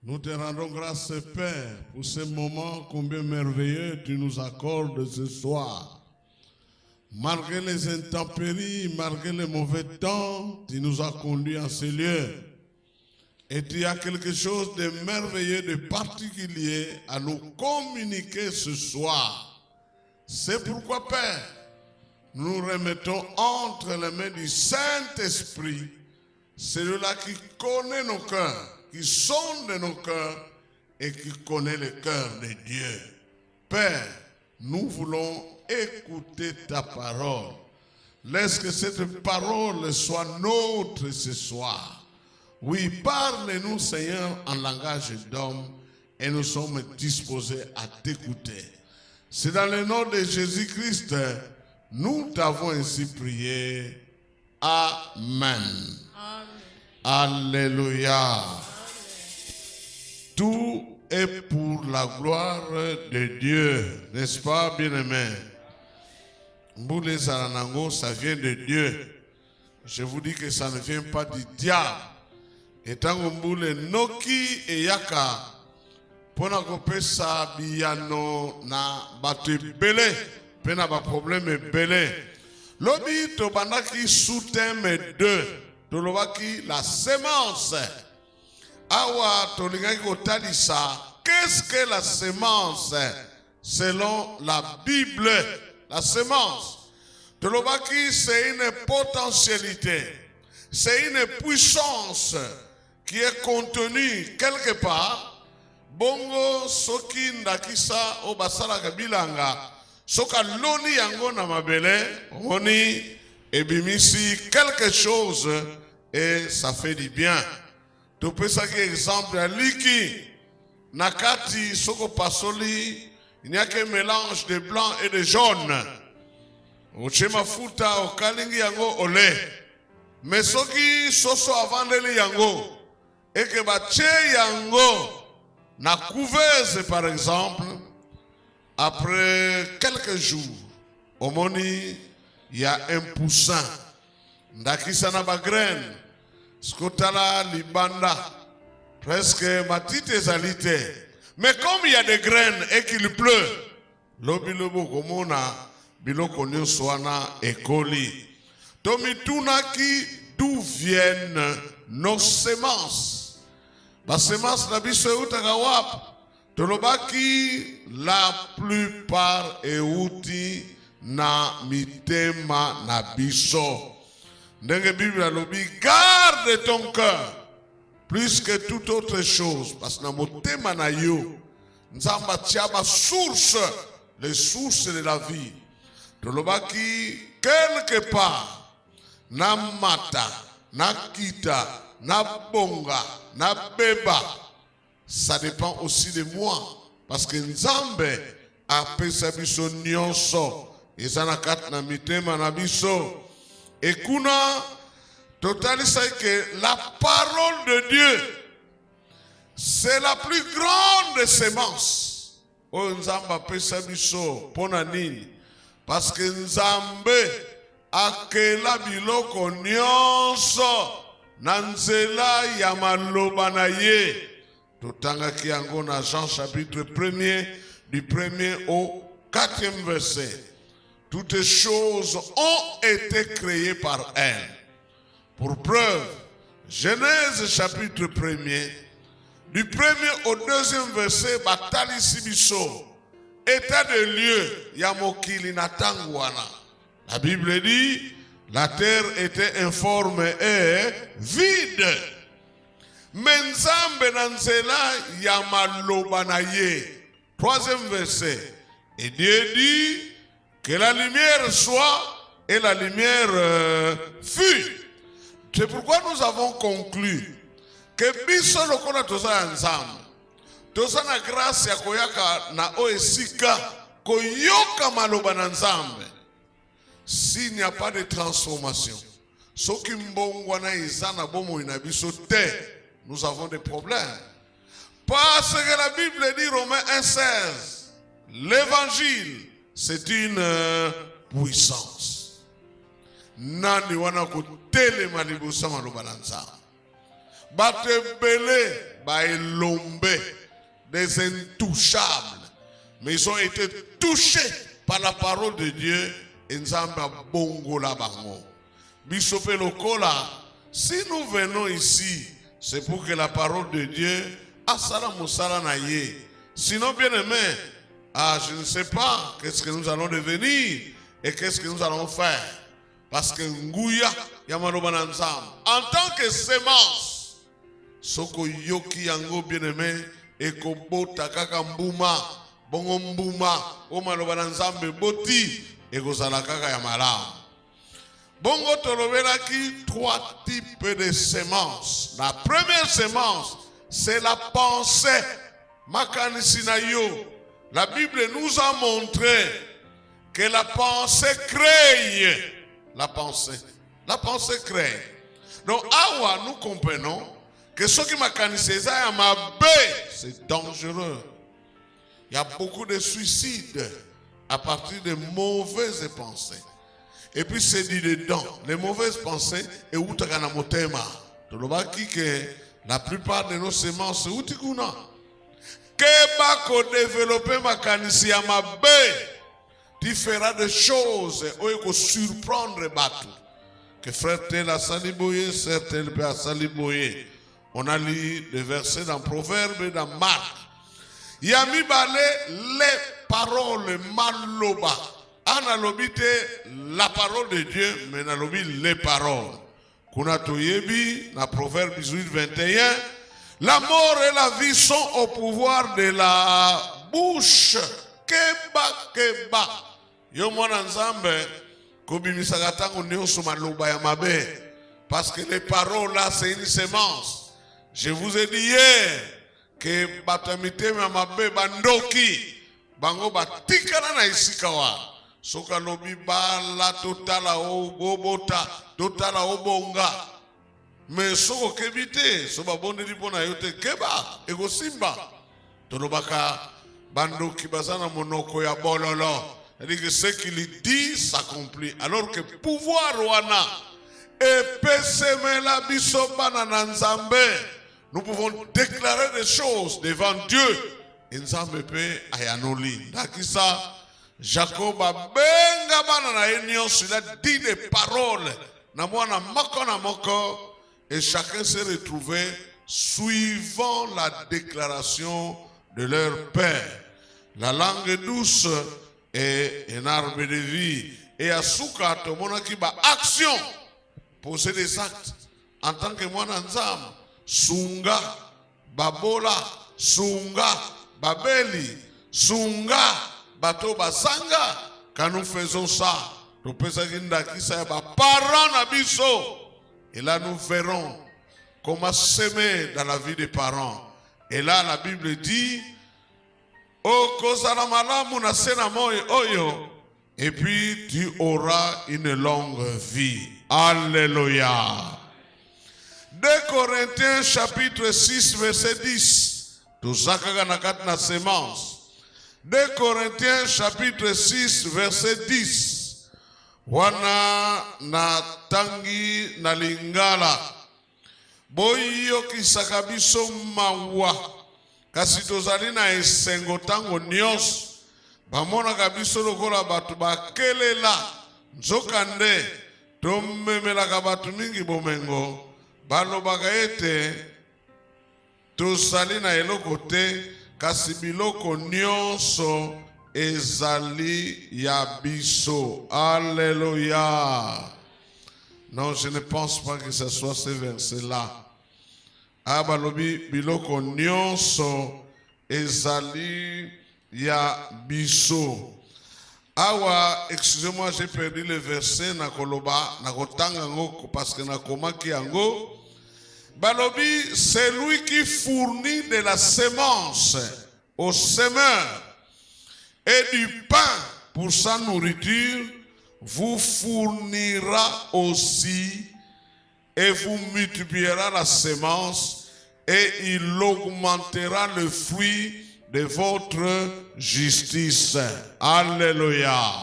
Nous te rendons grâce, Père, pour ce moment combien merveilleux tu nous accordes ce soir. Malgré les intempéries, malgré les mauvais temps, tu nous as conduits en ce lieu. Et tu as quelque chose de merveilleux, de particulier à nous communiquer ce soir. C'est pourquoi, Père, nous remettons entre les mains du Saint-Esprit celui-là qui connaît nos cœurs, qui sonde nos cœurs et qui connaît le cœur de Dieu. Père, nous voulons écouter ta parole. Laisse que cette parole soit nôtre ce soir. Oui, parle-nous, Seigneur, en langage d'homme et nous sommes disposés à t'écouter. C'est dans le nom de Jésus-Christ, nous t'avons ainsi prié. Amen. Amen. Alléluia. Amen. Tout est pour la gloire de Dieu, n'est-ce pas, bien-aimé? Mboulé Zaranango, ça vient de Dieu. Je vous dis que ça ne vient pas du diable. Et tant que Mboulé Noki et Yaka, pona kopesa biyano na batu belé, pena ba problème belé. Lobi to bandaki soutien mais deux, to lobaki la semence. Awa to lingaki kotalisa, qu'est-ce que la semence selon la Bible? La semence, to lobaki c'est une potentialité, c'est une puissance qui est contenue quelque part. Bongo soki ndakisa o basala kabilanga soka loni yango na mabele oni ebimisi quelque chose et ça fait du bien. Tu peux ça que exemple à liki nakati soko pasoli il n'y a qu'un mélange de blanc et de jaune. O chema futa o kalingi yango ole. Mais soki soso avandeli yango et que ba che yango na couveuse par exemple, après quelques jours, au moni, il y a un poussin. Ndakisa na ba graine, skotala libanda, presque matite zalite. Mais comme il y a des graines et qu'il pleut, lobilobo komona, biloko nyoswana ekoli. Tomitunaki, d'où viennent nos semences? La semence na biso eutaka wapi? Tolobaki la plupart euti na mitema na biso. Ndenge Bible alobi, garde ton cœur plus que toute autre chose. Parce que na motema na yo, nzamba tiaba source, les sources de la vie. Tolobaki quelque part, na mata, na kita, na bonga, na beba, ça dépend aussi de moi. Parce que Nzambe a pesa biso nyonso. Ezana kat na mitema na biso. Et kuna, totali say que la parole de Dieu, c'est la plus grande semence. O Nzamba pesa biso, pona nini? Parce que Nzambe akela biloko nyonso. Nanzela yamaloba na ye. Totanga kiango na Jean chapitre 1er, du 1er au 4e verset. Toutes choses ont été créées par elle. Pour preuve, Genèse chapitre 1er, du 1er au 2e verset, Batali Sibiso, état de lieu, Yamokili Natangwana. La Bible dit, la terre était informe et vide. Menzambe nanzela yamaloba na ye. 3e verset. Et Dieu dit que la lumière soit et la lumière fut. C'est pourquoi nous avons conclu que biso lokola toza nzambe. Toza na grâce ya koyaka na oesika koyoka maloba na nzambe. S'il n'y a pas de transformation, nous avons des problèmes. Parce que la Bible dit, Romains 1,16, l'évangile, c'est une puissance. Nani wana kutele malibusa malubananza. Bate bele baelombe, des intouchables. Mais ils ont été touchés par la parole de Dieu. Et Nzamba bongo la bango. Bisope lokola, si nous venons ici, c'est pour que la parole de Dieu asala musala na ye. Sinon, bien aimé, je ne sais pas qu'est-ce que nous allons devenir et qu'est-ce que nous allons faire. Parce que Nguya Yamaloba Nzam, en tant que sémence, Soko Yoki Yango bien aimé, Eko Bota Kakambuma, Bongo Mbuma, Omaloba Nzam Boti, Eko Zalakaka Yamalam. Bongo Tolobelaki, 3 types de semences. La première semence, c'est la pensée. Makanisinayo. La Bible nous a montré que la pensée crée. La pensée crée. Donc, awa, nous comprenons que ce qui makaniseza ya mabe, c'est dangereux. Il y a beaucoup de suicides à partir de mauvaises pensées. Et puis c'est dit dedans, les mauvaises pensées, et outakana motema. Tolobaki que la plupart de nos semences, outikuna. Keba ko développer makanisi ya mabe, tu feras des choses, ou surprendre batu. Que frère tel a saliboye, sœur tel peut a saliboye. On a lu des versets dans Proverbes et dans Marc. Yami bale les paroles maloba. Analobite la parole de Dieu, mais nalobi les paroles. Kuna toyebi, na Proverbe 18, 21, la mort et la vie sont au pouvoir de la bouche. Keba. Yo mwana nzambe, kobimisaka tango nyonso maloba ya mabe. Parce que les paroles là, c'est une semence. Je vous ai dit hier que batamite ma mabe bandoki, bango batikana na isikawa. Soka lobi bala totala obota, totala obonga. Mais soko kebite, soba bonde di pona yote keba, ego simba. Tonobaka bando kibazana monoko ya bololo. C'est-à-dire que ce qu'il dit s'accomplit. Alors que pouvoir wana, epeseme la bisoba na nzambe, nous pouvons déclarer des choses devant Dieu. Nzambe pe ayanoli. Dakisa Jacob a benga bana na enios, il a dit des paroles. Na mwana moko et chacun s'est retrouvé suivant la déclaration de leur père. La langue douce est un arbre de vie. Et à Souka, tout le monde qui a action, poser des actes. En tant que mwana nzam, sunga, babola, sunga, babeli, sunga, bateau basanga. Quand nous faisons ça, nous pensons qu'il y a parents nabiso. Et là, nous verrons comment s'aimer dans la vie des parents. Et là, la Bible dit, et puis tu auras une longue vie. Alléluia. 2 Corinthiens chapitre 6 verset 10. Tout ça que na semence. 2 Corinthiens chapitre 6 verset 10. Wana na tangi na lingala. Boyo kisakabiso mawa. Kasi tozali na esengo tango nyos. Bamona kabiso lokola batu bakelela. Nzokande. Tomemela kabatu mingi bomengo. Balo bagaete. Tozali na eloko te. Kasi biloko nyonso ezali ya biso. Alléluia. Non, je ne pense pas que ce soit ce verset-là. Abalobi biloko nyonso ezali ya biso. Awa, excusez-moi, j'ai perdu le verset na koloba, na kotanga ngo parce que na komaki yango. Balobi, c'est lui qui fournit de la semence au semeur et du pain pour sa nourriture, vous fournira aussi et vous multipliera la semence et il augmentera le fruit de votre justice. Alléluia.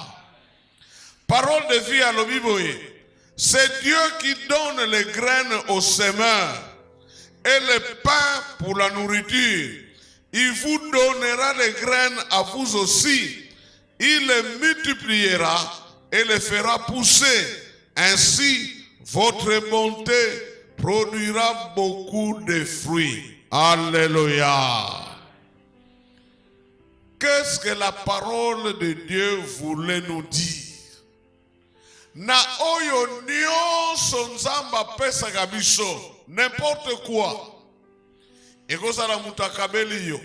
Parole de vie à l'Obiboye. C'est Dieu qui donne les graines au semeur et le pain pour la nourriture. Il vous donnera les graines à vous aussi. Il les multipliera et les fera pousser. Ainsi, votre bonté produira beaucoup de fruits. Alléluia. Qu'est-ce que la parole de Dieu voulait nous dire? Na oyo nyonso nzambe apesaka biso, n'importe quoi. Ekozala mutu akabeli yo,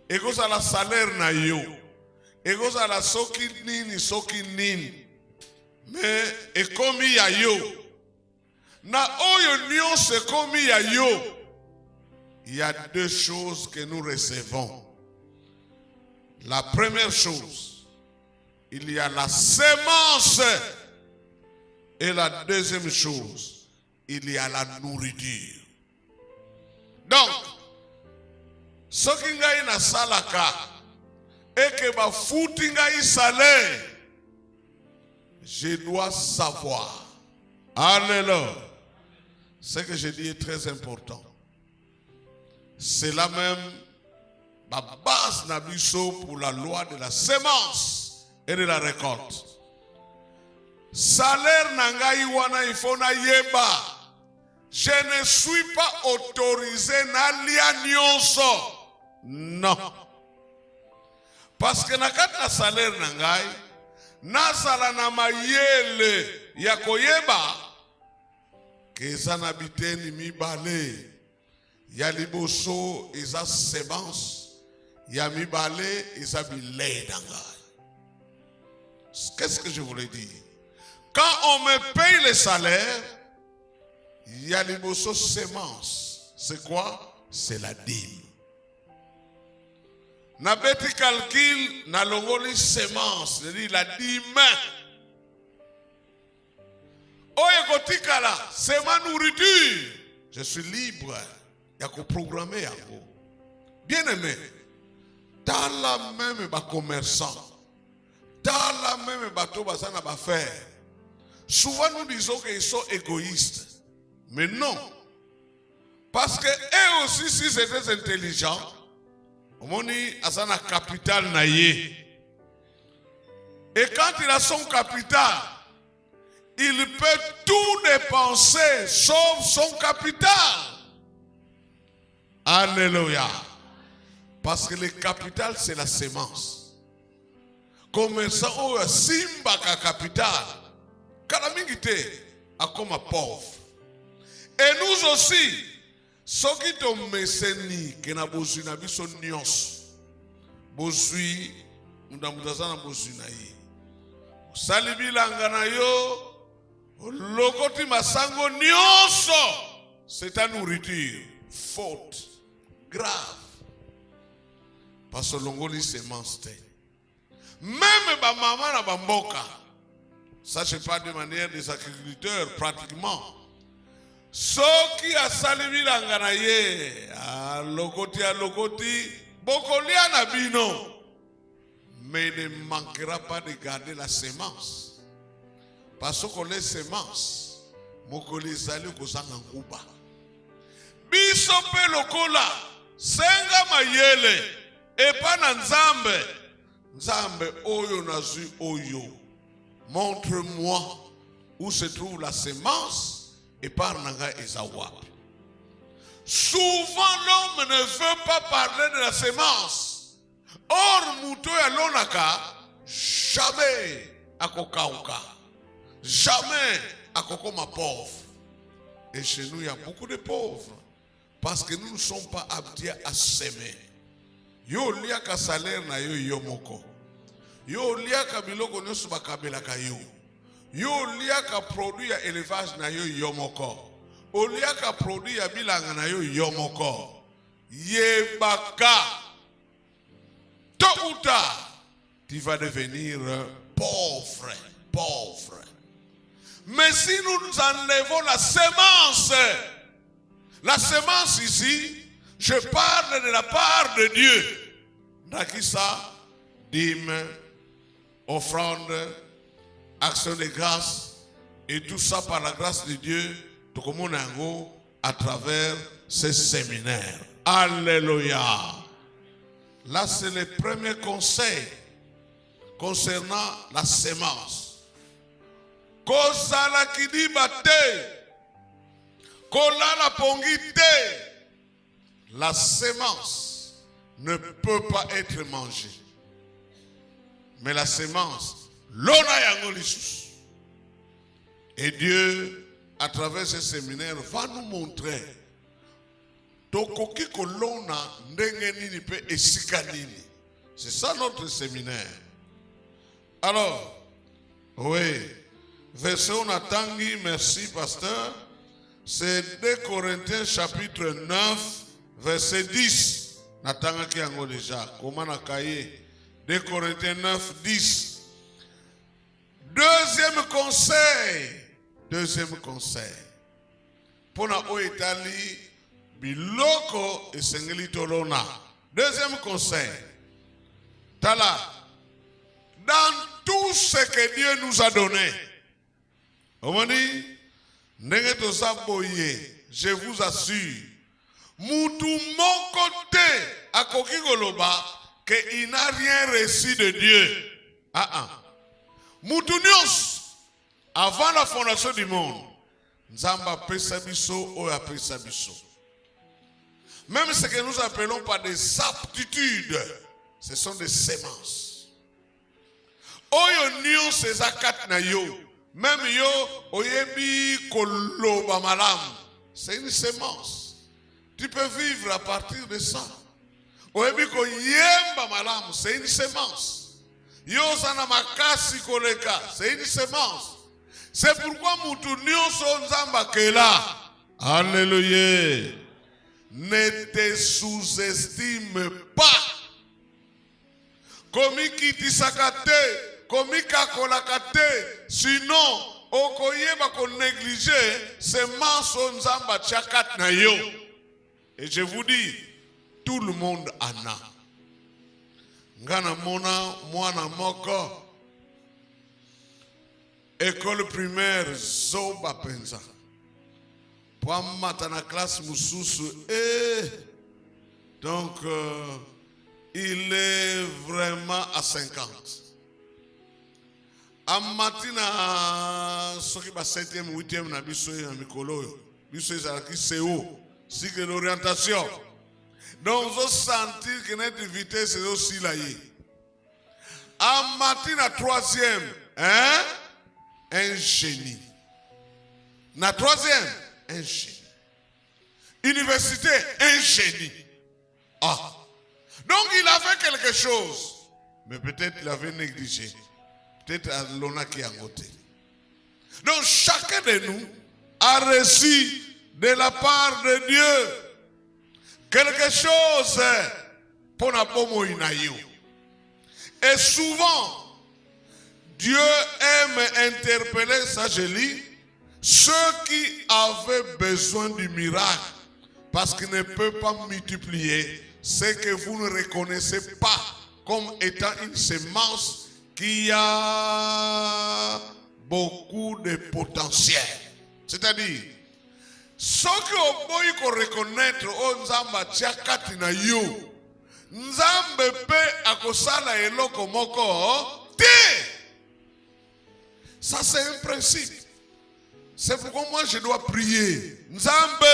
ekozala salaire na yo, ekozala soki nini, mais ekomi ya yo. Na oyo nyonso ekomi ya yo, il y a deux choses que nous recevons. La première chose, il y a la sémence. Et la deuxième chose, il y a la nourriture. Donc, ce qui ngai na salaka, et que ba fouti ngai salé, je dois savoir. Alléluia. Ce que je dis est très important. C'est la même la base nabiso pour la loi de la sémence et de la récolte. Salaire nangai wana ifona yeba. Je ne suis pas autorisé na lia nyonso. Non. Parce que nakata salaire nangai nazala na mayele ya koyeba keza na biteni mibale ya liboso eza semence ya mibale eza bilei nangai. Qu'est-ce que je voulais dire? Quand on me paye le salaire, il y a les morceaux sémence. C'est quoi? C'est la dîme. Na beti calcul, na longoli sémence, c'est-à-dire la dîme. Oye kotikala, c'est ma nourriture. Je suis libre. Il y a qu'à programmer. Bien aimé, dans la même commerçant, dans la même bateau, ça n'a pas fait. Souvent nous disons qu'ils sont égoïstes. Mais non. Parce que eux aussi, si c'était intelligent, on dit à sa capital naïe. Et quand il a son capital, il peut tout dépenser sauf son capital. Alléluia. Parce que le capital, c'est la sémence. Commerçant, oh, simba ka capital. Kalamingite a comme pauvre. Et nous aussi, ceux qui t'ont mécéni, qui n'a besoin de biso nyos, besoin, nous n'avons besoin de besoin naïe. Salibi langana yo, lokoti masango nyonso, c'est ta nourriture, faute, grave. Parce que l'ongoli semence te. Même ba maman na bamboka. Ça, je parle de manière des agriculteurs, pratiquement. Ceux qui a salivi l'anganaye, à lokoti, bokolia nabino. Mais il ne manquera pas de garder la sémence. Parce que les semences, mokoli zali kozanga kuba. Biso pe lokola, senga mayele, et pas na nzambe. Nzambe oyo nazui oyo. Montre-moi où se trouve la sémence et par nanga ezawap. Souvent l'homme ne veut pas parler de la sémence. Or muto ya lonaka jamais akokauka. Jamais akokoma pauvre. Et chez nous il y a beaucoup de pauvres parce que nous ne sommes pas habitués à s'aimer. Yo liaka salaire na yo yomoko. Yo liaka biloko nyonso bakabelaka yo. Yo liaka produit ya élevage na yo yomoko. O liaka produit ya bilanga na yo yomoko. Yebaka. Tôt ou tard, tu vas devenir pauvre. Pauvre. Mais si nous enlevons la sémence ici, je parle de la part de Dieu. Nakisa, dîme, offrande, action de grâce, et tout ça par la grâce de Dieu, à travers ce séminaire. Alléluia. Là, c'est le premier conseil concernant la sémence. Kozala kidiba te, kolala pongi te. La sémence ne peut pas être mangée. Mais la sémence, l'ona yango lisusu. Et Dieu, à travers ce séminaire, va nous montrer tokoki kolona ndenge nini pe esika nini. C'est ça notre séminaire. Alors, oui, verset on attangi, merci pasteur, c'est 2 Corinthiens chapitre 9, verset 10. Natanga ki yango déjà, comment na kaye 2 Corinthiens 9, 10. Deuxième conseil. Pona o etali biloko esengeli tolona. Deuxième conseil. Tala. Dans tout ce que Dieu nous a donné. On dit, ndenge toza boye, je vous assure, mutu mon côté akoki koloba que il n'a rien reçu de Dieu. Mutu nyos avant la fondation du monde, Nzamba pesa biso o apesa biso. Même ce que nous appelons par des aptitudes, ce sont des sémences. Oyo nyos ezakat na yo, même yo oyebi koloba malam, c'est une sémence. Tu peux vivre à partir de ça. Oyebi ko yemba malam, c'est une sémence. Yosana makasi koleka, c'est une sémence. C'est pourquoi mutu nyonso nzamba kela. Alléluia. Ne te sous-estime pas. Komi kiti sakate, komi kakolakate, sinon okoyeba ko négliger sémence nzamba tchakat na yo. Et je vous dis, tout le monde en a. Ngana mona mwana moko école primaire zoba penza pour mata na classe mususu donc il est vraiment à 50 amatina soki ba 7e 8e na biso na mikolo biso ezalaki CO cycle d'orientation. Donc, vous sentir que notre vitesse est aussi là. En matin, la 3e, un génie. La 3e, un génie. Université, un génie. Donc, il avait quelque chose. Mais peut-être il avait négligé. Peut-être l'on a qui a voté. Donc, chacun de nous a reçu de la part de Dieu quelque chose pour la pomo inayo. Et souvent, Dieu aime interpeller, ça je lis, ceux qui avaient besoin du miracle, parce qu'il ne peut pas multiplier ce que vous ne reconnaissez pas comme étant une semence qui a beaucoup de potentiel. C'est-à-dire, ce que vous pouvez reconnaître, Nzamba tchakati na yo, Nzambe pe akosala eloko moko te. Ça c'est un principe. C'est pourquoi moi je dois prier. Nzambe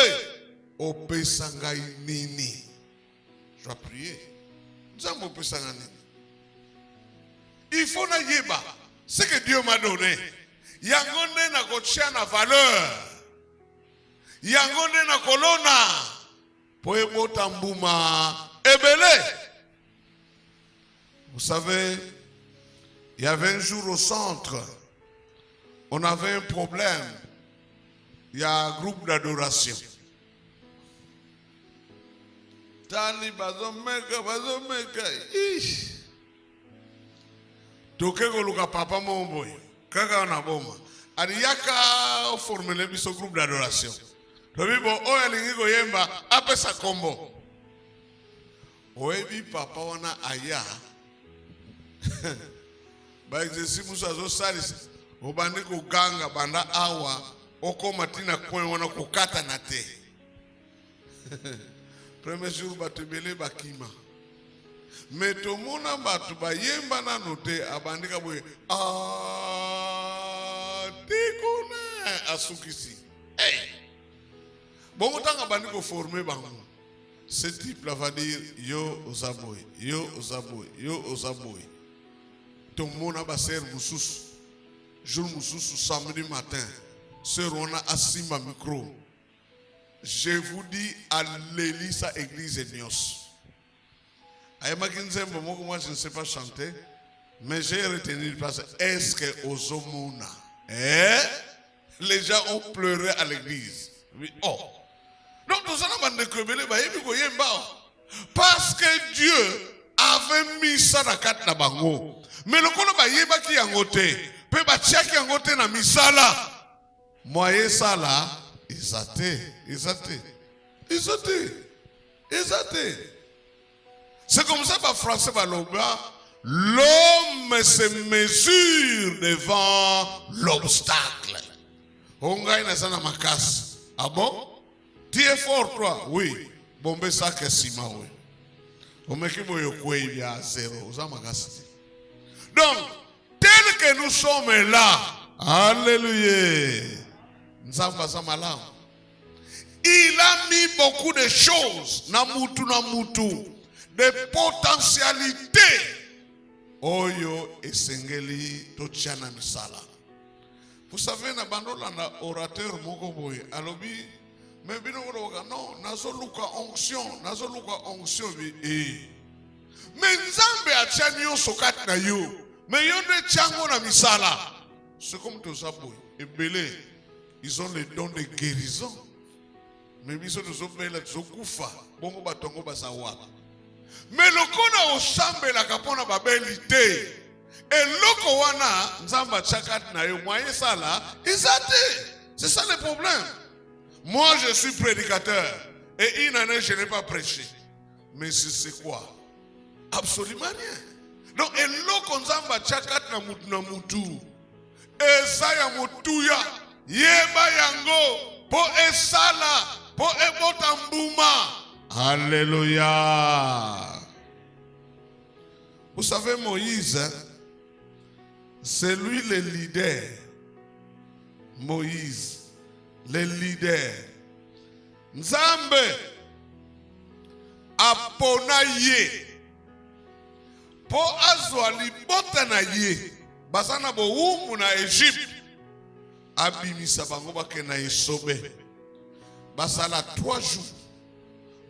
opesa ngai nini. Je dois prier. Nzambe opesa ngai nini. Il faut na yeba ce que Dieu m'a donné. Yango nde na kotia na valeur. Yango nde na kolona. Po ebota mbuma ebele. Vous savez, il y avait un jour au centre, on avait un problème. Il y a un groupe d'adoration. Tani bazomeka. Toke koluka papa momboy. Kaka na boma. Adiyaka formule biso groupe d'adoration. Tobibo oya lingigo yemba apesa kombo. Oebi papa wana aya. Ba exercice musa zo salis. Obandi kuganga banda awa. Oko matina kwen wana kukata na te. Premier jour, batubele bakima. Mais tout le monde a battu, yemba na noté, abandika boye. Ah, déconne, asukisi. Hey! Bon, autant abandiko formé bango. Ce type-là va dire yo ozaboy, yo ozaboy, yo ozaboy. Tout le monde a basé moussous. Jour moussous, samedi matin. Sœur, on a assis ma micro. Je vous dis, alléluia, sa église est nios. Moi, je ne sais pas chanter, mais j'ai retenu parce que est-ce que Ozomuna, les gens ont pleuré à l'église. Oui. Oh. Donc, tout ça, parce que Dieu avait mis ça dans la carte de Bango. Mais le colo ba qui a ngoté, pe ba qui a ngoté na misala. Moye sala, isate. C'est comme ça que français va l'homme se mesure devant l'obstacle. Onga ina sana makas. Ah bon? Tu es fort toi? Oui. Bombe ça que sima oui. Omeki boyo kwe ya zéro. Oza makas. Donc, tel que nous sommes là, alléluia. Il a mis beaucoup de choses, namutu, de potentialités. Oyo esengeli tochana misala. Vous savez, na bandola na orateur moko boye. Alobi, mais bino non, nazoluka onction bi mais nzambe achanyo sokat na yo. Mais yonde chango na misala. C'est comme tout ça boye. Et belé, ils ont les dons de guérison. Mais ils ont les zokufa. Bongo batongo basawa. Mais le kona osambe la kapona babelité. Et loko wana nzamba chakat na yo moyen sala, c'est ça le problème. Moi je suis prédicateur et une année je n'ai pas prêché. Mais c'est quoi? Absolument rien. Donc et loko nzamba chakat na mutu. Esaya mutuya yeba yango po esala po ebotambuma. Alléluia. Vous savez Moïse, c'est lui le leader. Moïse, le leader. Nzambe apona ye po azwa libota na ye. Basana bo umu na Egypte. Abimisa bango bakena esobe. Basala 3 jours.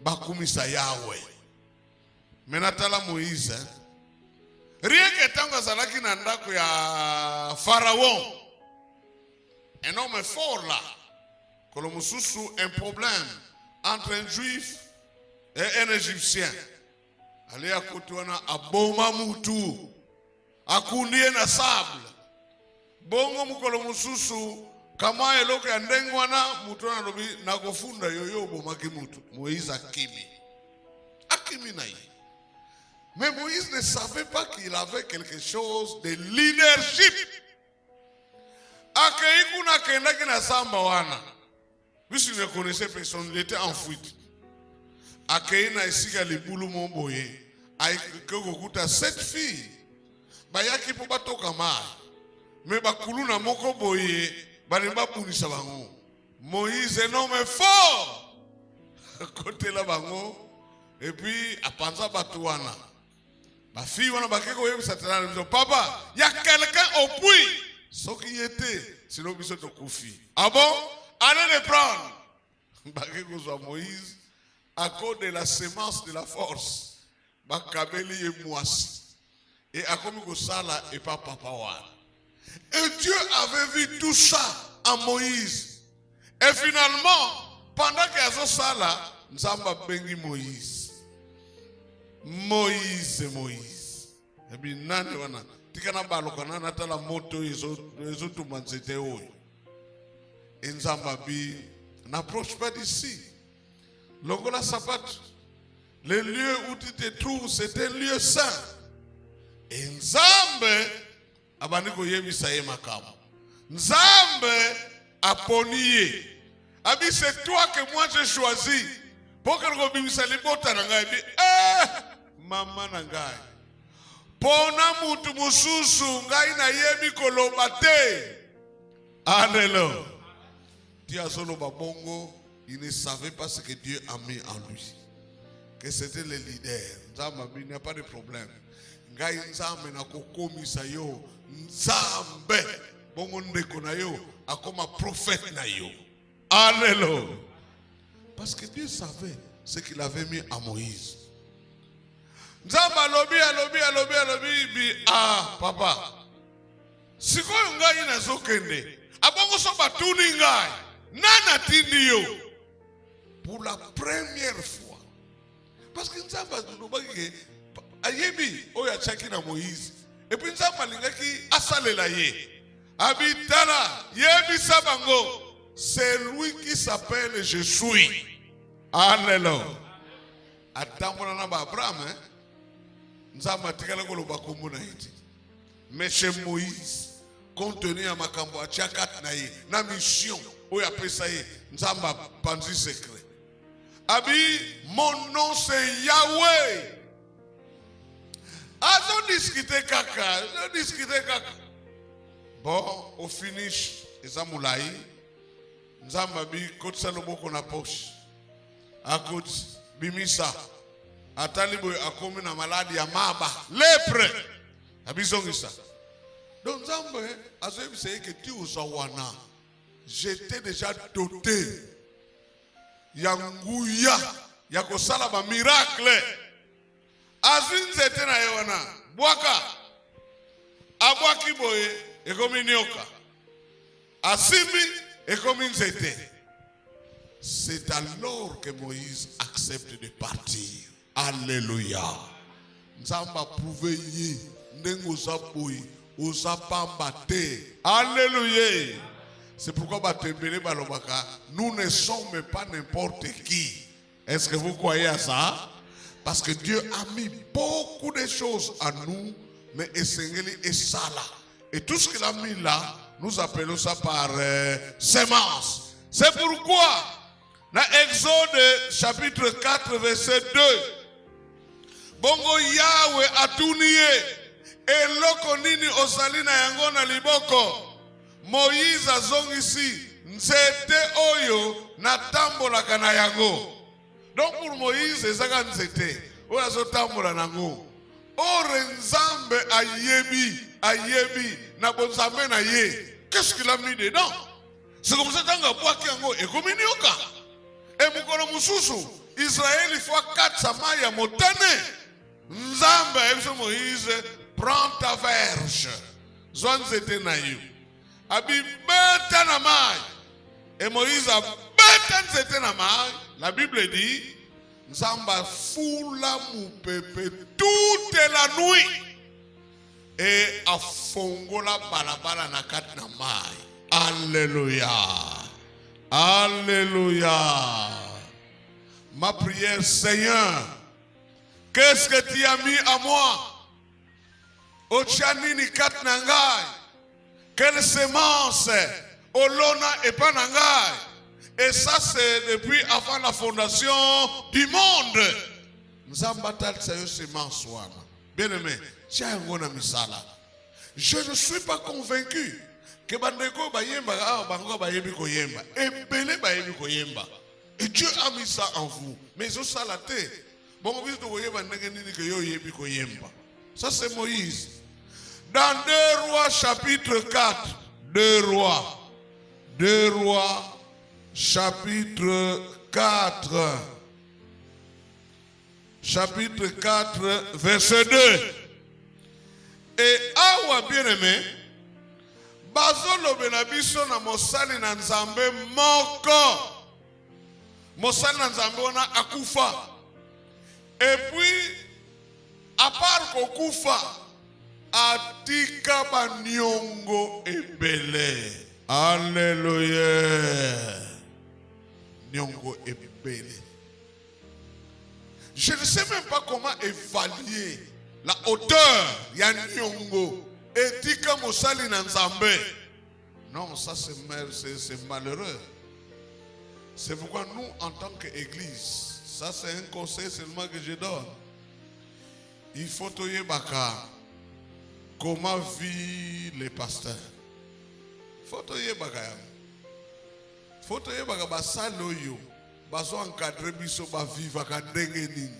Bakumisa Yahweh. Menatala Moïse. Rien que tango zalaki na ndako ya Pharaon. Un homme fort là. Kolomususu un problème entre un juif et un égyptien. Allez à Kotouana aboma mutu. Akundie na sable. Bongo mukolo mususu kama eloko ya ndengwana mutona lobi nakofunda yoyo bomaki mutu. Moïse akimi na ye. Mais Moïse ne savait pas qu'il avait quelque chose de leadership. Akaikuna kendaki na samba wana. Puisqu'il ne connaissait personne, il était en fuite. Akaina isika libulu momboye. Aikokuta 7 filles. Bayaki po batoka ma. Mais bakuluna moko boye. Banemba punisa bango. Moïse un homme fort. Côté la bango. Et puis apanza batuana. Ma fille wana bakeko yebi satana. Papa, il y a quelqu'un au puits. Ce qui était, sinon biso to kufi. Ah bon? Allez les prendre. Bakeko soit Moïse. À cause de la sémence de la force. Bakabeli et moisi. Et à comme Gosala et pas papa wa. Et Dieu avait vu tout ça en Moïse. Et finalement, pendant qu'il y a ça là, Nzamba bengi Moïse. Moïse. Et bien, nani wana. Tikana balokana natala moto ezotu manzete oyo. Et Nzamba bi n'approche pas d'ici. Longola sapat. Le lieu où tu te trouves, c'est un lieu saint. Et Nzambe abaniko yebisa ye makamo. Nzambe aponiye. Abi c'est toi que moi j'ai choisi Poker go bimisa libota na ngai bi mama na ngai. Pona mutu mususu ngai na yebi koloba te. Alléluia. Dieu solo babongo, il ne savait pas ce que Dieu a mis en lui. Que c'était le leader. Il n'y a pas de problème. Ngai nzambe na kokomisa yo nzambe bongo ndeko na yo akoma prophète na yo. Alléluia. Parce que Dieu savait ce qu'il avait mis à Moïse. Nzambe alobi bi papa. Sikoyo ngai na zokende. Abongo so batuni ngai. Nana tindi yo. Pour la première fois. Parce que Nzambe alobaki ayebi oya chaki na Moïse. Et puis Nzambe alingaki asalela ye. Abitala yebi sabango. C'est lui qui s'appelle Je suis. Alléluia. Atambola na ba Abraham Nzambe atikala koloba kombo na iti. Mais chez Moïse, compte tenu à makambo achakat na ye, na mission oya pesa ye, Nzambe panzi secret. Abi, mon nom c'est Yahweh. Azo discuter kaka. Bon, au finish, ezamulai. Nzamba bi kotsa loboko na poche. Akot bimisa. Atalibo akomi na maladi ya maba. Lepre. Abizongisa. Donc Nzamba azo ebiseye que tu uzawana. J'étais déjà doté. Yanguya. Yakosala ba miracle. Azinze tena yewana. Bwaka. Abwaki boye. Ekomi nyoka. Asimi. Ekomi nzete. C'est alors que Moïse accepte de partir. Alléluia. Nzamba prouvé yi. Ndengo zaboui. Osapamba te. Alléluia. C'est pourquoi nous ne sommes pas n'importe qui. Est-ce que vous croyez à ça? Parce que Dieu a mis beaucoup de choses à nous, mais Esengeli et Sala. Et tout ce qu'il a mis là, nous appelons ça par sémence. C'est pourquoi, dans Exode chapitre 4, verset 2, Bongo Yahweh atuniye, eloko nini osali na yango na liboko. Moïse azongisi, nzete oyo na tambolaka na yango. Donc pour Moïse, ezaka nzete, oyo zo tambola nango. Ore nzambe ayebi, na bonzambe na ye. Qu'est-ce qu'il a mis dedans? C'est comme ça tanga bwaki yango, ekominioka. Et mukolo mususu, Israël il faut 4 samaya motane. Nzambe ebso Moïse, prends ta verge. Zwan nzete na yo. Abi beta na mai. Et Moïse a beta nzete na mai. La Bible dit, Nzamba foula moupepe toute la nuit. Et a fongola balabala na kat na mai. Alléluia. Alléluia. Ma prière, Seigneur, qu'est-ce que tu as mis à moi? Ochanini kat nangai. Quelle semence? Olona et panangai. Et ça c'est depuis avant la fondation du monde. Nzambatal sayo semence wana. Bien-aimé, tiangona misala. Je ne suis pas convaincu que bandeko bayemba bango bayebi koyemba. Ebele bayebi koyemba. Et Dieu a mis ça en vous. Mais zo salate. Bon vous to koyemba ndenge nini ke yo yebi koyemba. Ça c'est Moïse. Dans 2 Rois chapitre 4, 2 Rois chapitre 4, verset 2. Et awa bien-aimé, bazolo benabiso na mosali na nzambe moko. Mosali na nzambe wana akufa. Et puis, à part kokufa, atika banyongo ebele. Alléluia. Nyongo ebele. Je ne sais même pas comment évaluer la hauteur ya nyongo etika mosali na nzambe. Non, ça c'est malheureux. C'est pourquoi nous en tant qu'église, Ça c'est un conseil seulement que je donne. Il faut te yebaka. Comment vit les pasteurs? Il faut te yebaka. Il faut te yebaka basaloyo. Baso encadrer biso ba vivre ka ndenge nini.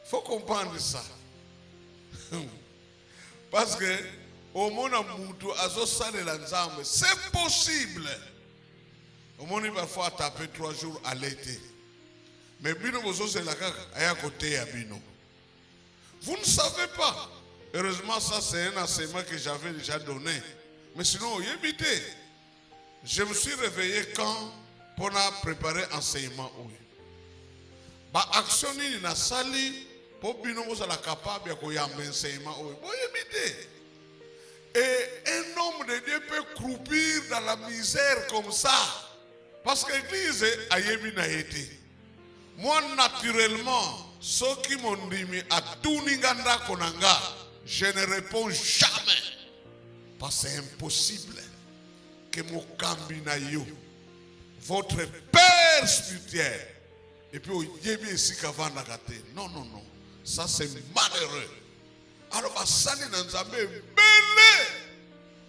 Faut comprendre ça. Parce que au monde mutu azo salela nzambe, c'est possible. Au monde parfois taper 3 jours à l'été. Mais bino bozo c'est la kaka aya côté ya bino. Vous ne savez pas. Heureusement ça c'est un enseignement que j'avais déjà donné. Mais sinon yebité. Je me suis réveillé quand pour préparer enseignement. Ba action ni na sali pour bino bozo la capable ya koyamba enseignement. Et un homme de Dieu peut croupir dans la misère comme ça. Parce que l'église a yebi na été. Moi, naturellement, ceux qui m'ont dit à tout ninganda konanga, je ne réponds jamais. Parce que c'est impossible que mon kambina yo, votre père spirituel, et puis au yebi ici qu'avant la gâte. Non, non, non. Ça c'est malheureux. Alors, basali nanzambe bele,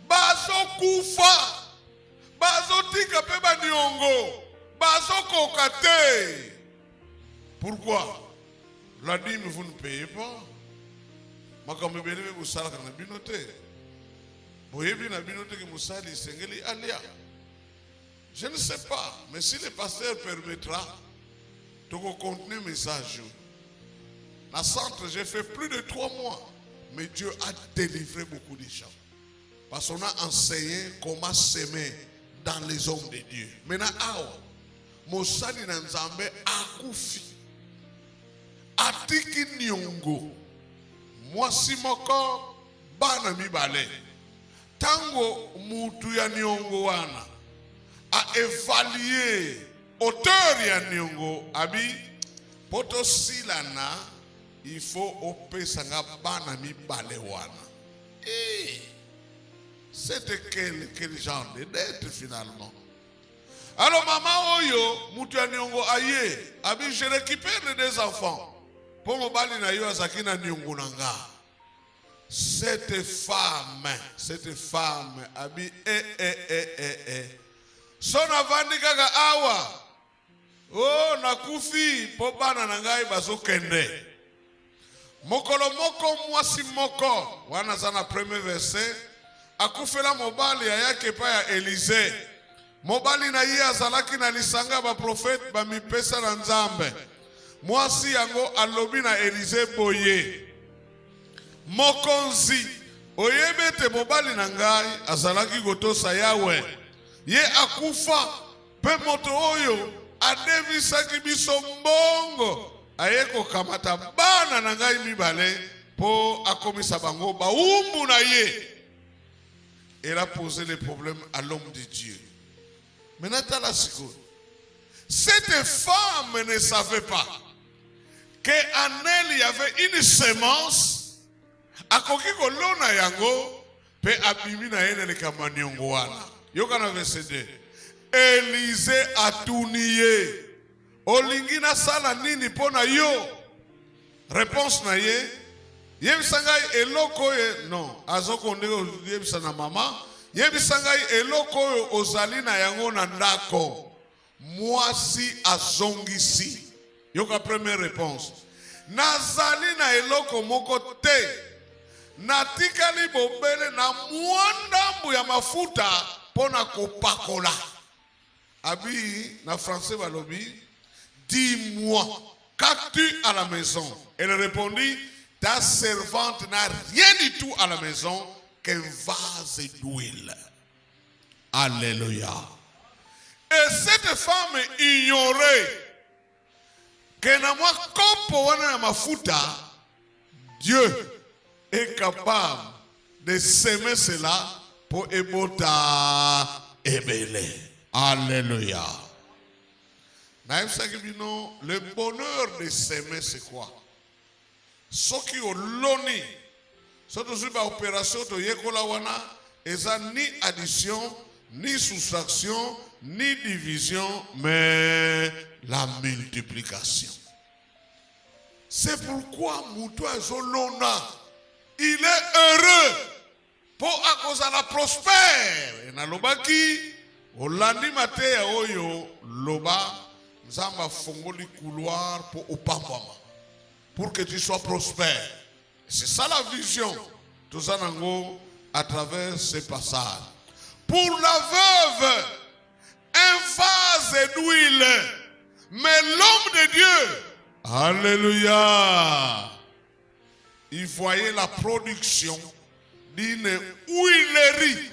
bazo kufa, bazo tika pe ba niongo, bazo kokate. Pourquoi? La dîme vous ne payez pas. Ma comme bele vous sala kana binote. Boye bina binote que musali sengeli alia. Je ne sais pas, mais si le pasteur permettra, de continuer le message. Dans le centre, j'ai fait plus de 3 mois. Mais Dieu a délivré beaucoup de gens. Parce qu'on a enseigné comment s'aimer dans les hommes de Dieu. Maintenant, Mosali Nanzambe akufi. Atiki Nyongo. Mwasi moko bana mibale. Tango mutu ya Nyongo wana. A évaluer auteur ya Nyongo. Abi, poto silana. Il faut opérer sanga bana mi balewana. C'était quel genre d'être finalement. Alors maman oyo mutu anyongo aye abi je récupère les 2 enfants. Pour mo bali na yo azakina nyongo nanga. Cette femme abi son avandi kaka awa. Oh nakufi po bana nangai bazokende. Mokolo moko mwasi moko wana zana premier verset akufela mobali yake pa ya Élisée mobali na ye azalaki na lisanga ba prophète ba mipesa na Nzambe mwasi yango alobi na Élisée boye mokonzi oyebete mobali na ngai azalaki kotosa Yawe ye akufa pe moto oyo adevisaki biso mbongo ayeko kamata bana na ngai mibale po akomisa bango baumbu na ye. Elle a posé les problèmes à l'homme de Dieu. Maintenant, la seconde. Cette femme ne savait pas qu'en elle il y avait une semence. Akoki kolona yango pe abimi na yene le kamanyongo wana. Yokana verset 2. Élisée a tout nié. Olingina sala nini pona yo? Réponse na ye. Yebisangai eloko ye non. Azoko ndeko yebisana mama. Yebisangai eloko yo ozali na yango na ndako. Mwasi azongisi. Yoka première réponse. Nazali na eloko moko te. Natikali bobele na mwandambu ya mafuta pona kopakola. Abi na français balobi. Dis-moi, qu'as-tu à la maison? Elle répondit, ta servante n'a rien du tout à la maison qu'un vase d'huile. Alléluia. Et cette femme ignorait que na mwa kopo wana na mafuta, Dieu est capable de semer cela pour ebota ebele. Alléluia. Le bonheur de s'aimer, c'est quoi? Ce qui ont l'oni, ce qui est opération de Yekola wana, eza ni addition, ni soustraction, ni division, mais la multiplication. C'est pourquoi Moutoua Zolona, il est heureux pour à cause de la prospère. Et na lobaki, Olandi Matea Oyo, Loba, Zamba Fongoli couloir pour Opambama. Pour que tu sois prospère. C'est ça la vision. Tout ça à travers ces passages. Pour la veuve, un vase d'huile. Mais l'homme de Dieu, alléluia, il voyait la production d'une huilerie.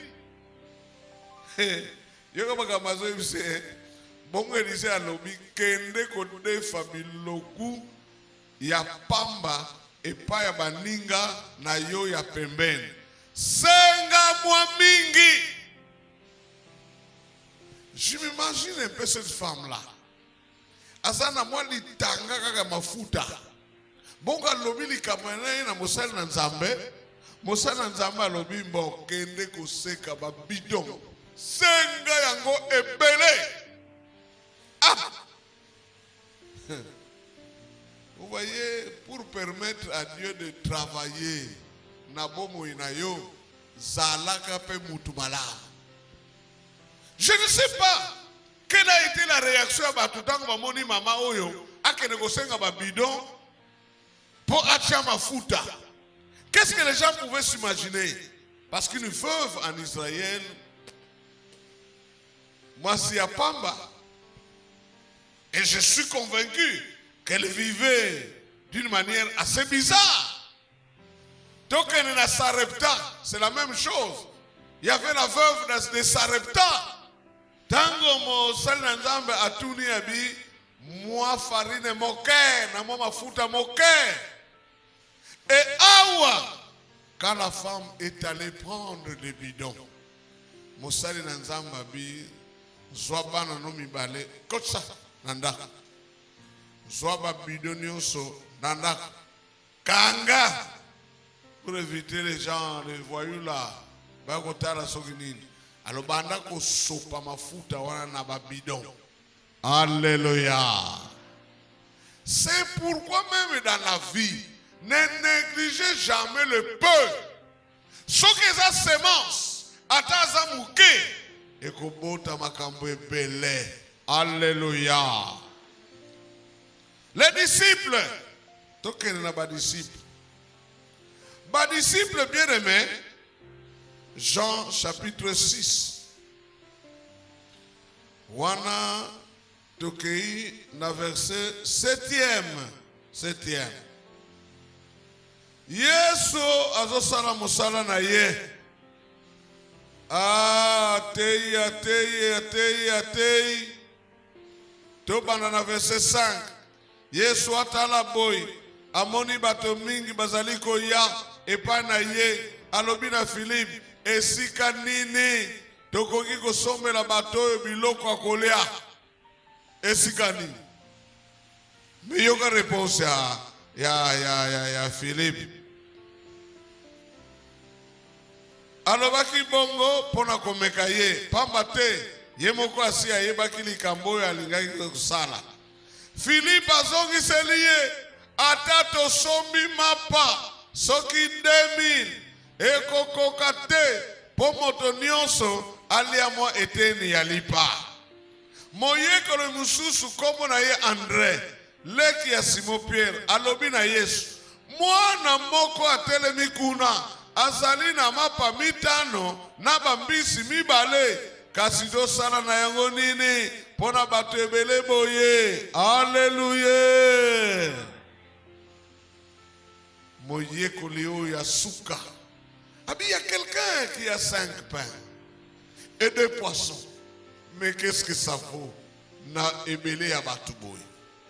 Ya pamba epa ya baninga na yo ya pembeni. Senga mwa mingi. Je m'imagine un peu cette femme-là. Azana mwa li tanga kaka mafuta. Bonga lobi li kamene na mosali na nzambe. Mosali na nzambe alobi mbo kende koseka ba bidon. Senga yango ebele. Ah! Vous voyez, pour permettre à Dieu de travailler, Nabomo inayo, Zalaka pe mutumala. Je ne sais pas quelle a été la réaction à Batutang Mamoni Mama Oyo, à Kenegosenga Babidon, pour Achama Futa. Qu'est-ce que les gens pouvaient s'imaginer? Parce qu'une veuve en Israël, moi c'est à Pamba, et je suis convaincu qu'elle vivait d'une manière assez bizarre. Donc elle est dans Sarepta, c'est la même chose. Il y avait la veuve de Sarepta. Tango mo salinanzambe atuni abi moi farine moke na moi mafuta moke. Et awa, quand la femme est allée prendre le bidon, mo salinanzambe abi zwabana no mibale kotsa nanda. Zoaba bidonioso nanda kanga pour éviter les gens, les voyous là, bagotara soginini. Alors banda ko sopa mafuta wana na babidon. Alléluia. C'est pourquoi même dans la vie, ne négligez jamais le peu. Ce que ça semence, ataza muke et kobota makambo ebele. Alléluia. Les disciples, token na ba disciples. Ba disciples bien-aimés, Jean chapitre 6. Wana tokei na verset 7e. Yesu azosala musala na ye. Atei. Tobana na verset 5. Yesu atala boy amoni bato mingi bazaliko ya epa na ye alobi na Philippe esika nini tokoki kosomela bato biloko akolia esika nini. Meyoka réponse ya Philippe alobaki bongo pona komeka ye pamba te ye moko asi ayebaki likambo oyo alingaki kosala. Philippe azongiseli ye ata tosombi mapa soki 2000 ekokoka te po moto nyonso alia mwa eteni ya lipa. Moyekolo mususu kombo na ye André leki ya Simon Pierre alobi na Yesu mwana moko atelemi kuna azali na mapa 5 na bambisi 2 kasi tosala na yango nini pona bato ebele boye. Alléluia. Moyekoli oyo ya suka abi ya quelqu'un qui a 5 pains et 2 poissons, mais qu'est-ce que ça vaut na ebele ya bato boye?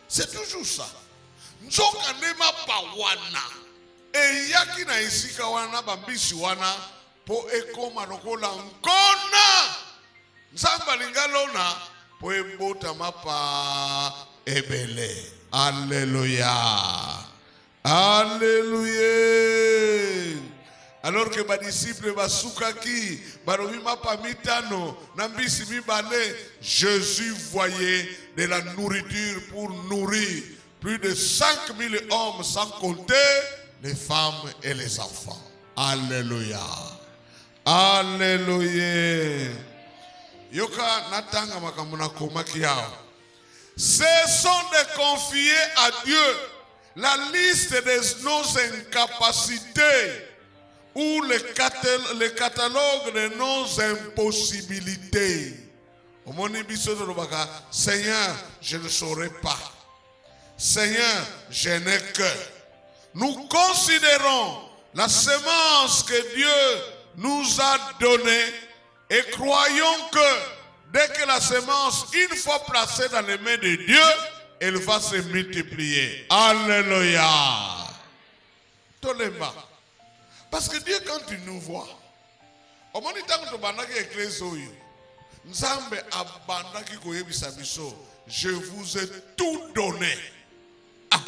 C'est toujours ça. Nzoka nema pa wana e yaki na isika wana bambisi wana po ekoma lokola nkona nzamba lingalona po ebota mapa ebele. Alléluia. Alléluia. Alors Alors que les disciples basukaki, baromi mapa mitano, nambisi mibale, Jésus voyait de la nourriture pour nourrir plus de 5000 hommes, sans compter les femmes et les enfants. Alléluia. Alléluia. Yoka natanga makamuna komaki yao. Cessons de confier à Dieu la liste de nos incapacités ou le catalogue de nos impossibilités. Seigneur, je ne saurais pas. Seigneur, je n'ai que. Nous considérons la semence que Dieu nous a donnée et croyons que dès que la semence, une fois placée dans les mains de Dieu, elle va se multiplier. Alléluia. Tolemba. Parce que Dieu, quand il nous voit, au moment où Nzambe abandaki koyebisa biso, je vous ai tout donné. Ah.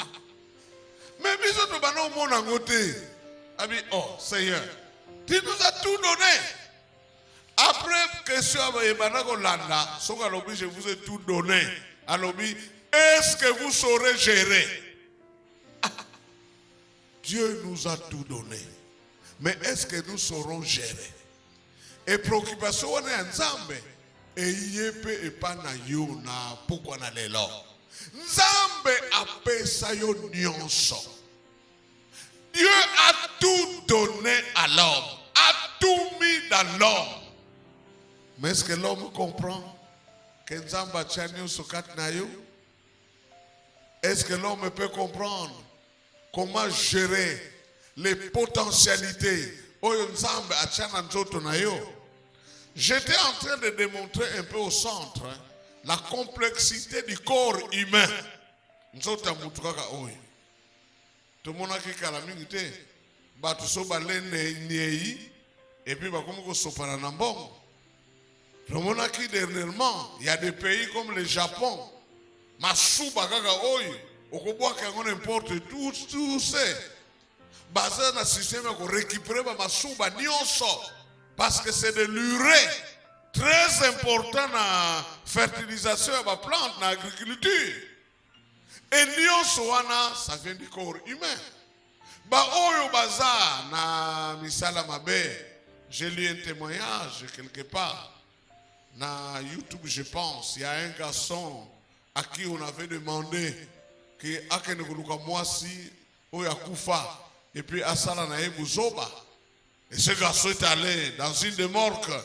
Mais biso to bana au monde ngote. Abi oh Seigneur, tu nous as tout donné. Après question abana ko landa, soka lobi je vous ai tout donné. Alobi, est-ce que vous saurez gérer? Ah. Dieu nous a tout donné. Mais est-ce que nous saurons gérer? Et préoccupation on est Nzambe. Et yepe et pas na yo na pourquoi na lelo. Nzambe apesa yo nyonso. Dieu a tout donné à l'homme, a tout mis dans l'homme. Mais est-ce que l'homme comprend que Nzambe a tchani sokat na yo? Est-ce que l'homme peut comprendre comment gérer les potentialités oyo Nzambe a tchana nzoto na yo? J'étais en train de démontrer un peu au centre la complexité du corps humain. Nzota mutukaka oyo. Tomona ki kala mingi te. Batu so balene nyei et puis bakomo ko sopana na mbongo. Tomona ki dernièrement, il y a des pays comme le Japon. Masuba kaka oyo, okobwaka yango n'importe tout c'est. Basé na système ko récupérer ba masuba nyonso. Parce que c'est de l'urée très important dans la fertilisation de la plante, dans l'agriculture. Et nyonsoana, ça vient du corps humain. Ba oyo baza na misala mabe, j'ai lu un témoignage quelque part. Na YouTube, je pense, il y a un garçon à qui on avait demandé que akenekuluka mwasi oya kufa et puis asala na ebuzoba. Et ce garçon est allé dans une des morgues.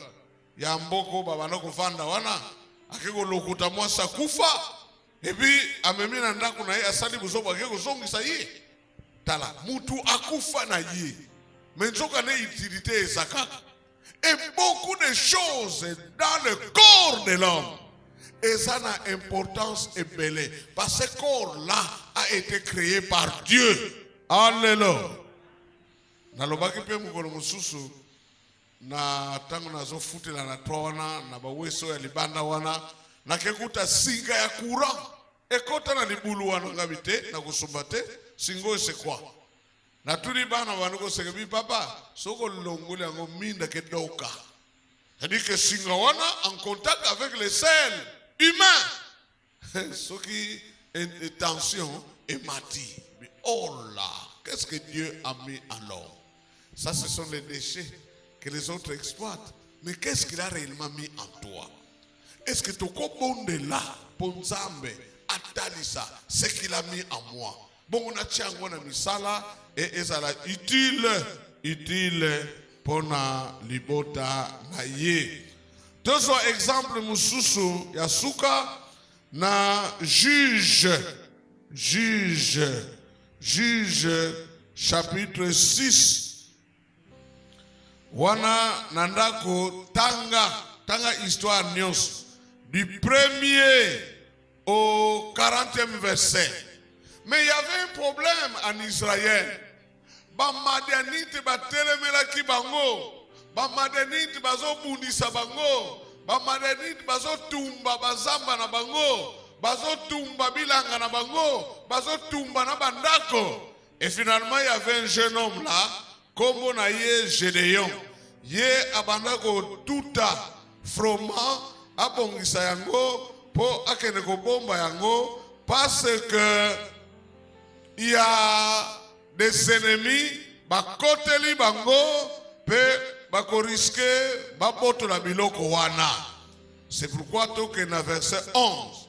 Il y a un boko babanoko fanda wana. Akeko lokuta mwasa kufa. Et puis amemi na ndako na ye asali buzoba akeko zongi sa ye. Tala mutu akufa na ye. Mais nzoka ne utilité ezakaka. Et beaucoup de choses dans le corps de l'homme. Et ça a une importance ébélée. Parce que ce corps-là a été créé par Dieu. Alléluia. Nalobaki pe mukolo mususu na tangu nazo futela na toana na baweso ya libanda wana na kekuta singa ya courant ekota na libulu wana ngabite na kusumbate singo c'est quoi na tuli bana wanoko sekebi papa soko longole yango minda ke doka c'est-à-dire que singa wana en contact avec les sels humains ce qui est tension et mati mais oh là qu'est-ce que Dieu a mis en l'homme? Ça, ce sont les déchets que les autres exploitent. Mais qu'est-ce qu'il a réellement mis en toi? Est-ce que ton cobonde là, Ponzambe, Atalisa, ce qu'il a mis en moi? Bon, on a tient on a mis ça là, et ça là, utile pour na libota na ye. Deux autres exemples, Mususu, Yasuka, na juge, chapitre 6. Wana nandako tanga histoire nyos du 1er au 40e verset. Mais il y avait un problème en Israël. Ba Madianite ba telemela ki bango, ba Madianite bazo bundisa bango, ba Madianite bazo tumba bazamba na bango, bazo tumba bilanga na bango, bazo tumba na bandako. Et finalement il y avait un jeune homme là. kombo na ye Gédéon. Ye abanda ko tuta froment abongisa yango po akene ko bomba yango parce que il y a des ennemis bakoteli bango pe bako risque baboto la biloko wana. C'est pourquoi toke na verset 11.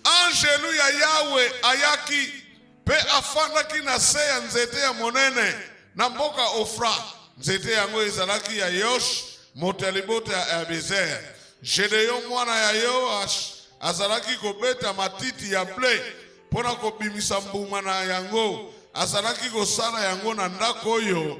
Angelu ya Yahweh ayaki pe afandaki na se ya nzete ya monene na mboka Ofra. Nzete yango ezalaki ya Yosh moto ya libota ya Abizer. Gédéon mwana ya Yoash azalaki kobeta matiti ya ble pona kobimisa mbuma na yango. Azalaki kosala yango na ndako oyo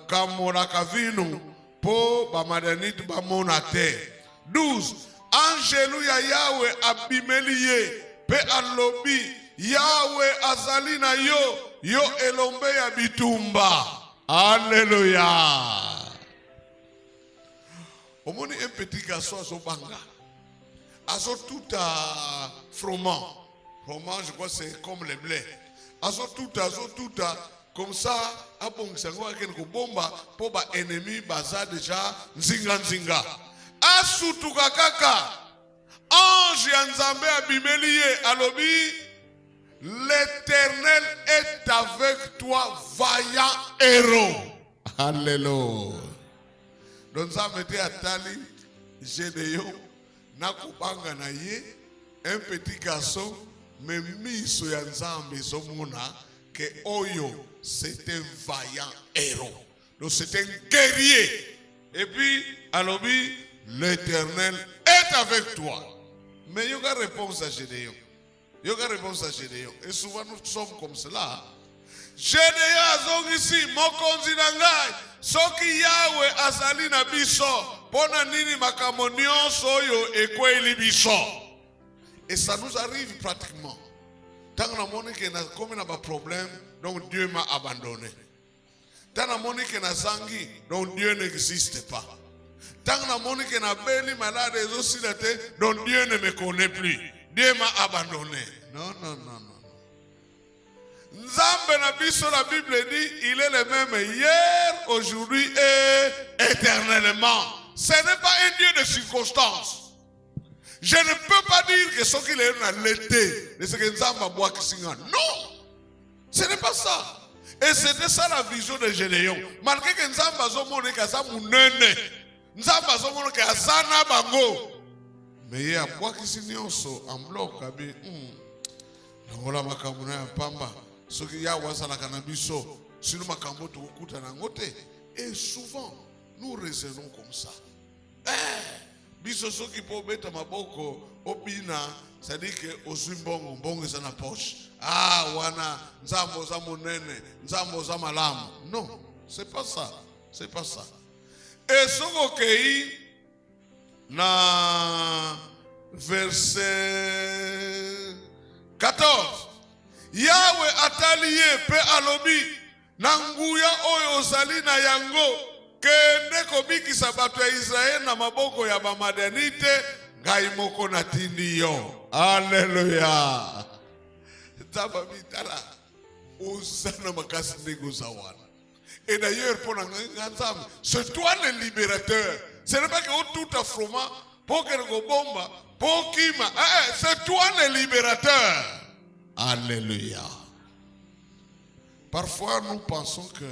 bakamolaka vino po bamadianite bamona te. 12. Angelu ya Yahweh abimeli ye pe alobi Yahweh azali na yo elombe ya bitumba. Alléluia. Omoni un petit garçon azobanga. Azo tout à froment. Froment, je crois c'est comme le blé. Azo tout comme ça abongisa ngo akene ko bomba po ba ennemi baza déjà nzinga. Asutuka kaka. Ange ya Nzambe abimeli ye alobi l'Éternel est avec toi, vaillant héros. Alléluia. Donc ça mettait à Tali, Gédéon, nakubanga na ye, un petit garçon, mais miso ya Nzambe zomona que Oyo c'était un vaillant héros. Donc c'était un guerrier. Et puis, alobi, l'Éternel est avec toi. Mais il y a une réponse à Gédéon. Il y a une réponse à Gédéon. Et souvent nous sommes comme cela. Gédéon azongisi mokonzi na ngai soki Yahweh azali na biso pona nini makambo nyonso oyo ekweli biso. Et ça nous arrive pratiquement. Tant que nous avons comme un problème, donc Dieu m'a abandonné. Tant que nous avons zangi, donc Dieu n'existe pas. Tant que nous avons beli malade aussi, donc Dieu ne me connaît plus. Dieu m'a abandonné. Non. Nzambe na biso, la Bible dit, il est le même hier, aujourd'hui et éternellement. Ce n'est pas un Dieu de circonstances. Je ne peux pas dire que ce qu'il est dans l'été, de ce que Nzamba boit qui signe. Non, ce n'est pas ça. Et c'était ça la vision de Gédéon. Malgré que Nzamba zomone kaza munene, Nzamba zomone kaza na bango. Mais il y a boit qui signe en bloc, abi. Naola makamuna ya pamba. Ce qu'il y a wasa la cannabiso, sinon makambo tu okuta na ngote. Et souvent nous raisonnons comme ça. Biso soki po beta maboko obina c'est-à-dire que ozimbongo mbongo za na poche. Ah wana nzambo za monene, nzambo za malamu. Non, c'est pas ça. C'est pas ça. Et soko kei na verset 14. Yahweh ataliye pe alobi na nguya oyo ozali na yango kende kobikisa bato ya Israel na maboko ya bamadianite ngai moko natindi yo. Alléluia. Taba bitala ozana makasi ndenge ozawana. Et d'ailleurs pour Nzambe, c'est toi le libérateur. Ce n'est pas que tout a froma pour que le bomba pour kima. C'est toi le libérateur. Alléluia. Parfois nous pensons que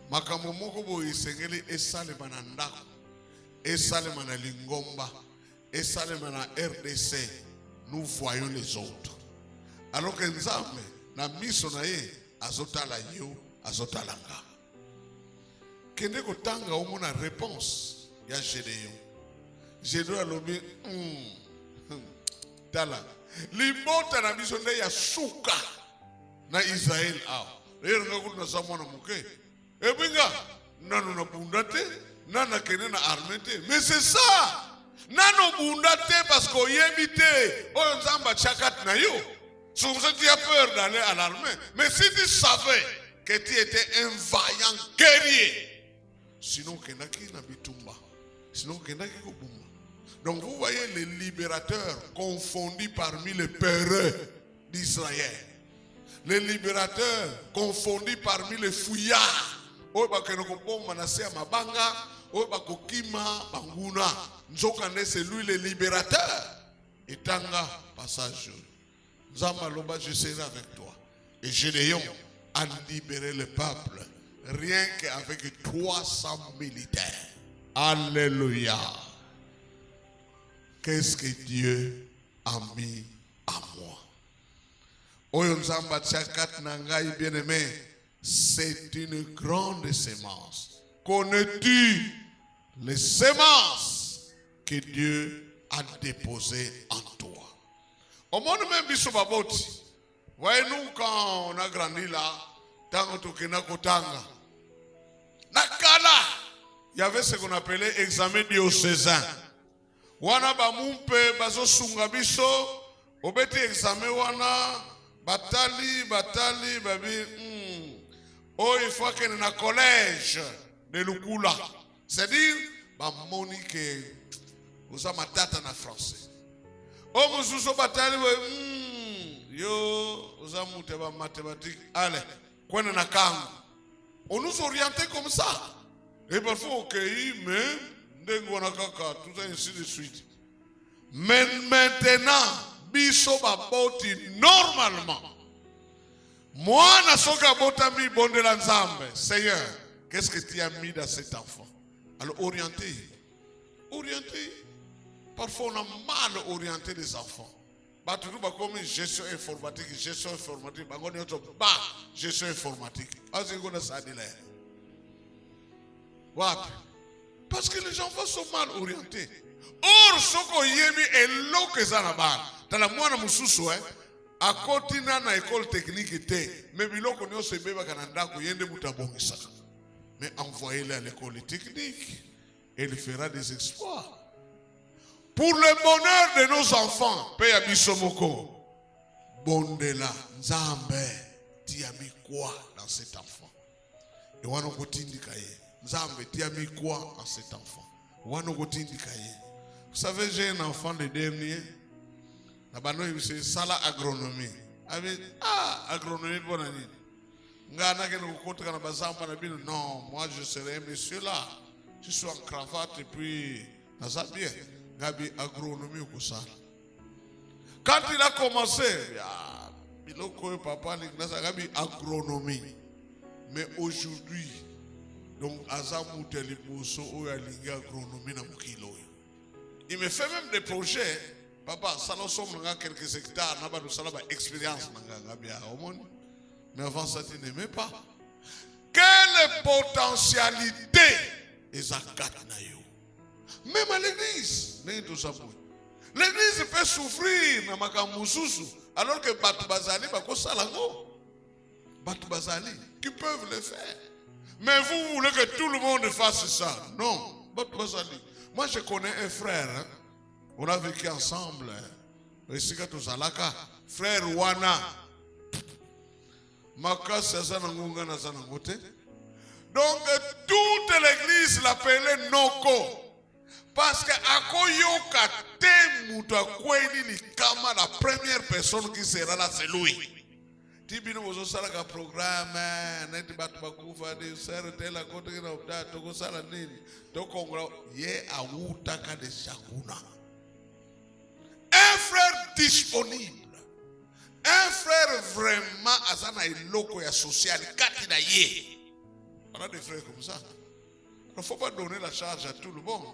makambo moko bo isengeli esalema na ndako, esalema na lingomba, esalema na RDC. Nous voyons les autres. Alors que Nzambe na miso na ye azotala yo, azotala nga. Kende ko tanga omona réponse ya Gédéon. Gédéon alobi tala limota na miso nde ya suka na Israël aw. Lero ngakulu na samwana muke. Ebinga nano na bundate, nana kene na armete. Mais c'est ça. Nano bundate parce qu'on y habite. Oyo Nzamba chakat na yo. Sur ça tu as peur d'aller à l'armée. Mais si tu savais que tu étais un vaillant guerrier, sinon kenaki na bitumba. Sinon kenaki ko bumba. Donc vous voyez les libérateurs confondus parmi les peureux d'Israël. Les libérateurs confondus parmi les fouillards. Oyo bakenokompo manase ya mabanga, oyo bakokima banguna. Nzokande c'est lui le libérateur. Etanga passage. Nzamba loba, je serai avec toi. Et Gédéon a libéré le peuple. Rien qu'avec 300 militaires. Alléluia. Qu'est-ce que Dieu a mis à moi? Oyo nzamba tchakat nangai bien-aimé, c'est une grande sémence. Connais-tu les sémences que Dieu a déposées en toi? Au monde même biso baboti. Voyez-nous quand on a grandi là, tant que kotanga. Nakala, il y avait ce qu'on appelait examen diocésain. Wana ba mumpe bazo sunga biso, obeti examen wana batali babi. Oh, il faut que na collège de Lukula. C'est-à-dire, ba monique vous a matata na français. Oh, vous batali yo, vous a mouté ba mathématiques. Allez, quoi na kangu. On nous orientait comme ça. Et parfois au pays, mais tout ça ainsi de suite. Mais maintenant, biso baboti normalement. Moi, na soka botami bon de la nzambe. Seigneur, qu'est-ce que tu as mis dans cet enfant? Alors orienter. Orienter. Parfois on a mal orienté les enfants. Tout comme gestion informatique, gestion informatique. Gestion informatique. Parce que les enfants sont mal orientés. Or, ce qu'on y a mis est l'eau que ça là-bas. Dans la moine moussou, à côté na école technique était, mais biloko nyo se beba kananda ko yende mutabongisa. Mais envoyez-le à l'école technique, et il fera des exploits. Pour le bonheur de nos enfants, Père Bisomoko, Bondela, Nzambe, tu as mis quoi dans cet enfant? Et Nzambe, tu as mis quoi dans cet enfant? Vous savez, j'ai un enfant de dernier. C'est Sala agronomie. Agronomie, bonne année. Non, moi je serai monsieur là. Je suis en cravate et puis, bien. Gabi agronomie ou ça. Quand il a commencé, papa Gabi agronomie. Mais aujourd'hui, donc Azamou Teliboso ou Alinga agronomie na mukilo. Il me fait même des projets. Papa, ça nous sommes dans quelques hectares, n'a pas de salaba expérience mais avant ça tu n'aimais pas. Quelle potentialité est nayo? Même à l'église, l'église peut souffrir alors que Batu Bazali, qui peuvent le faire. Mais vous voulez que tout le monde fasse ça? Non, Batu Bazali. Moi je connais un frère, hein? On a vécu ensemble. Frère Wana. Donc toute l'église l'appelait Noko. Parce que Akoyoka Temuta Kweni Likama, la première personne qui sera là, c'est lui. Tibino was also like a programme, net Batbakufa, the Saratella, Kotina of that, Toko Salanini, Toko, ye Awutaka de Shakuna. Un frère disponible. Un frère vraiment azana iloko ya social katina ye. On a des frères comme ça. Il ne faut pas donner la charge à tout le monde.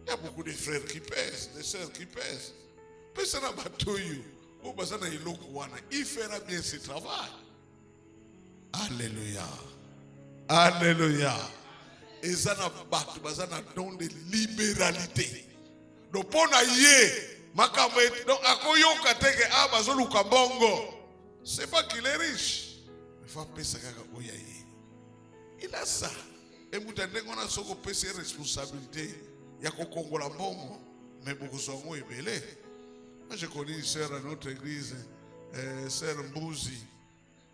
Il y a beaucoup de frères qui pèsent, des sœurs qui pèsent. Personne n'a pas tout eu. Il fera bien ce travail. Alléluia. Alléluia. Et ça n'a pas de don de libéralité. Donc pour c'est pas qu'il est riche. Il a ça. Et vous tenez qu'on a ses responsabilités. Il y a qu'on congola bongo. Mais beaucoup sont belé. Moi je connais une sœur à notre église, sœur Mbouzi,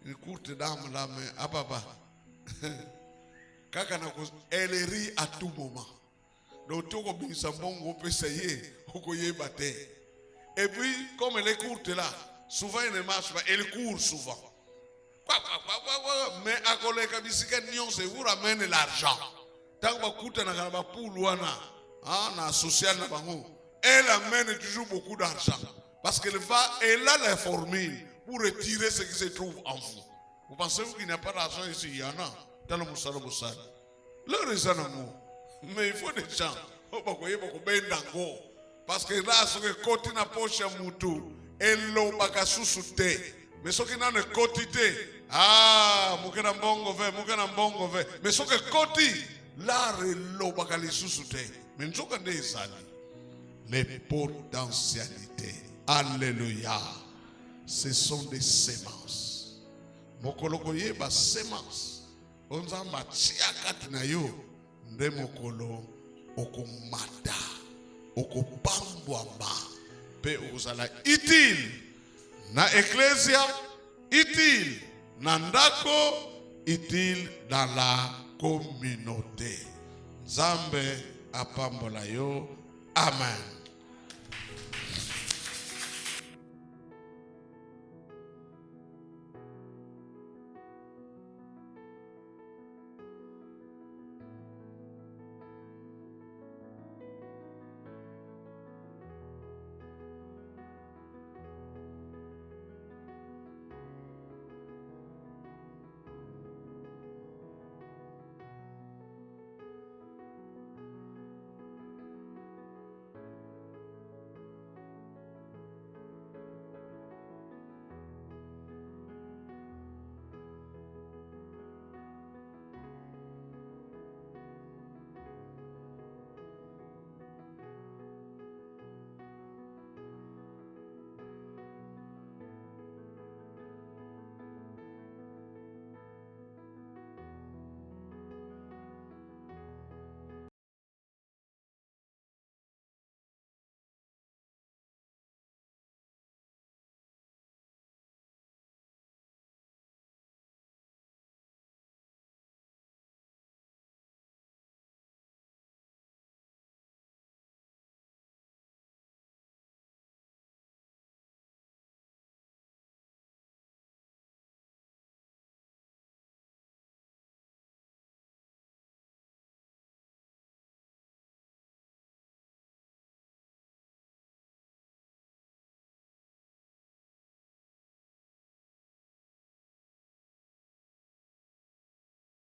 une courte dame là, mais à papa. Elle rit à tout moment. Donc tout comme ça bongo peut essayer, et puis comme elle est courte là, souvent elle ne marche pas, elle court souvent. Mais à koleka bisika nyonse vous ramène l'argent. Tant que bakuta na kana bapuluana, na social na bango, elle amène toujours beaucoup d'argent parce qu'elle a les formules pour retirer ce qui se trouve en vous. Vous pensez qu'il n'y a pas d'argent ici? Il y en a dans le Moussala. Leur raison d'amour. Mais il faut des gens. Parce que là, ce que côté na poche à moutou, et l'eau bakasusuté. Mais ce qui n'a ne quotité, mukena mbongo ve. Mais ce que côté, là, l'eau bakasusuté. Mais nous sommes des années. Les potentialités. Alléluia. Ce sont des semences. Mokolo ye ba semence. Onza matia katina yo. Nde mokolo okomata. Okopambwamba. Pe ozala utile. Na ecclesia. Utile. Na ndako. Utile dans la communauté. Nzambe apambola yo. Amen.